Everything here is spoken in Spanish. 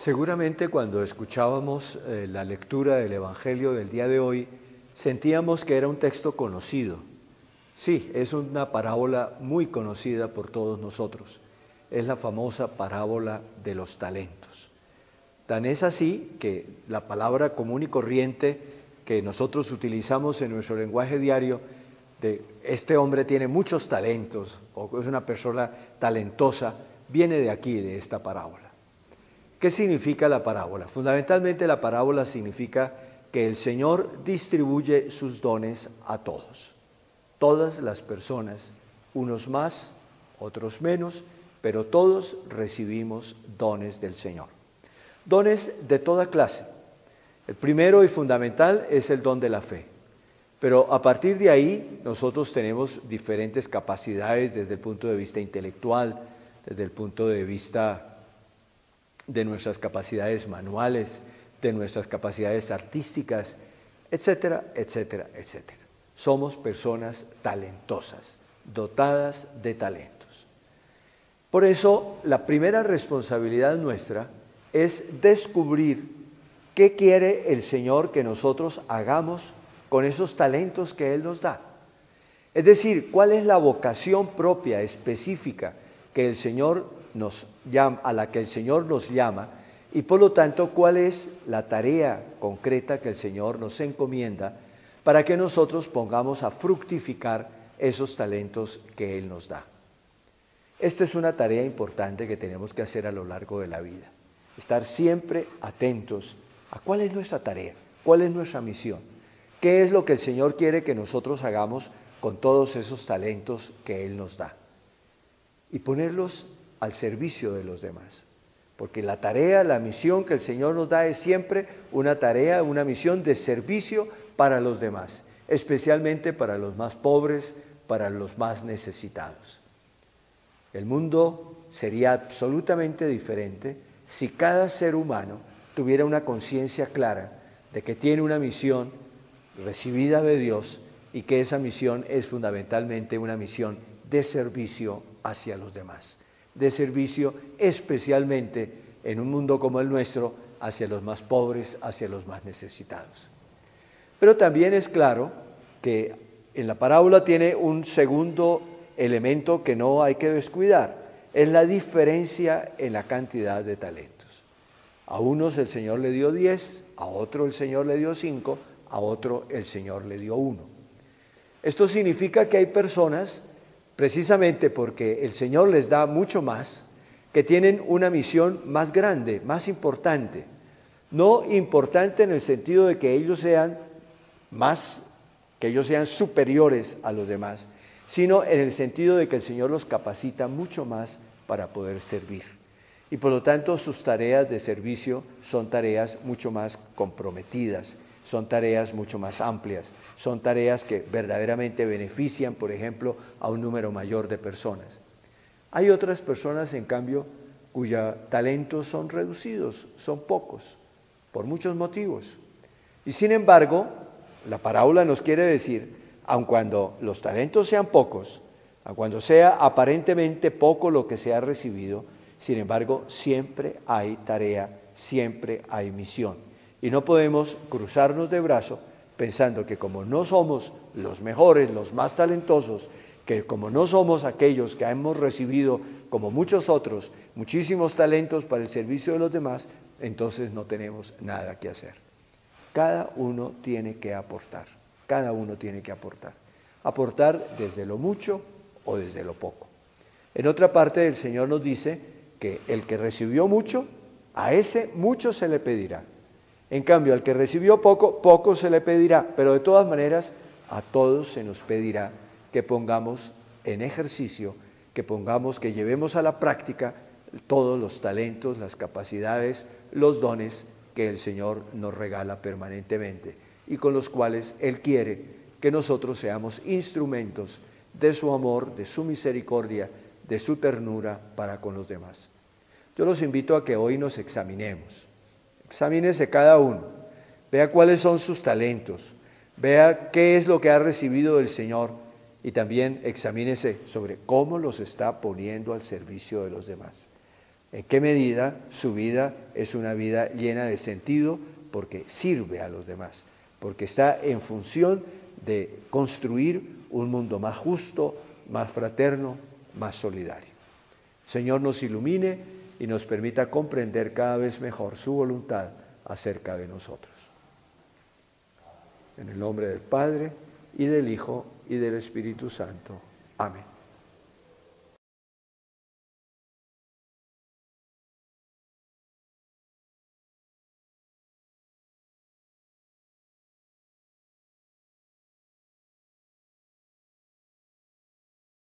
Seguramente cuando escuchábamos la lectura del Evangelio del día de hoy, sentíamos que era un texto conocido. Sí, es una parábola muy conocida por todos nosotros. Es la famosa parábola de los talentos. Tan es así que la palabra común y corriente que nosotros utilizamos en nuestro lenguaje diario, de este hombre tiene muchos talentos, o es una persona talentosa, viene de aquí, de esta parábola. ¿Qué significa la parábola? Fundamentalmente la parábola significa que el Señor distribuye sus dones a todos. Todas las personas, unos más, otros menos, pero todos recibimos dones del Señor. Dones de toda clase. El primero y fundamental es el don de la fe. Pero a partir de ahí nosotros tenemos diferentes capacidades desde el punto de vista intelectual, desde el punto de vista de nuestras capacidades manuales, de nuestras capacidades artísticas, etcétera, etcétera, etcétera. Somos personas talentosas, dotadas de talentos. Por eso, la primera responsabilidad nuestra es descubrir qué quiere el Señor que nosotros hagamos con esos talentos que Él nos da. Es decir, cuál es la vocación propia, específica, que el Señor nos llama, a la que el Señor nos llama, y por lo tanto, cuál es la tarea concreta que el Señor nos encomienda para que nosotros pongamos a fructificar esos talentos que Él nos da. Esta es una tarea importante que tenemos que hacer a lo largo de la vida. Estar siempre atentos a cuál es nuestra tarea, cuál es nuestra misión, qué es lo que el Señor quiere que nosotros hagamos con todos esos talentos que Él nos da. Y ponerlos al servicio de los demás. Porque la tarea, la misión que el Señor nos da es siempre una tarea, una misión de servicio para los demás, especialmente para los más pobres, para los más necesitados. El mundo sería absolutamente diferente si cada ser humano tuviera una conciencia clara de que tiene una misión recibida de Dios y que esa misión es fundamentalmente una misión de servicio hacia los demás, de servicio especialmente en un mundo como el nuestro, hacia los más pobres, hacia los más necesitados. Pero también es claro que en la parábola tiene un segundo elemento que no hay que descuidar, es la diferencia en la cantidad de talentos. A unos el Señor le dio 10, a otro el Señor le dio 5, a otro el Señor le dio 1. Esto significa que hay personas, precisamente porque el Señor les da mucho más, que tienen una misión más grande, más importante. No importante en el sentido de que ellos sean superiores a los demás, sino en el sentido de que el Señor los capacita mucho más para poder servir. Y por lo tanto sus tareas de servicio son tareas mucho más comprometidas, son tareas mucho más amplias, son tareas que verdaderamente benefician, por ejemplo, a un número mayor de personas. Hay otras personas, en cambio, cuyos talentos son reducidos, son pocos, por muchos motivos. Y sin embargo, la parábola nos quiere decir, aun cuando los talentos sean pocos, aun cuando sea aparentemente poco lo que se ha recibido, sin embargo, siempre hay tarea, siempre hay misión. Y no podemos cruzarnos de brazo pensando que como no somos los mejores, los más talentosos, que como no somos aquellos que hemos recibido, como muchos otros, muchísimos talentos para el servicio de los demás, entonces no tenemos nada que hacer. Cada uno tiene que aportar, cada uno tiene que aportar. Aportar desde lo mucho o desde lo poco. En otra parte el Señor nos dice que el que recibió mucho, a ese mucho se le pedirá. En cambio, al que recibió poco, poco se le pedirá, pero de todas maneras a todos se nos pedirá que pongamos en ejercicio, que llevemos a la práctica todos los talentos, las capacidades, los dones que el Señor nos regala permanentemente y con los cuales Él quiere que nosotros seamos instrumentos de su amor, de su misericordia, de su ternura para con los demás. Yo los invito a que hoy nos examinemos. Examínese cada uno, vea cuáles son sus talentos, vea qué es lo que ha recibido del Señor y también examínese sobre cómo los está poniendo al servicio de los demás. ¿En qué medida su vida es una vida llena de sentido porque sirve a los demás? Porque está en función de construir un mundo más justo, más fraterno, más solidario. Señor nos ilumine y nos permita comprender cada vez mejor su voluntad acerca de nosotros. En el nombre del Padre, y del Hijo, y del Espíritu Santo. Amén.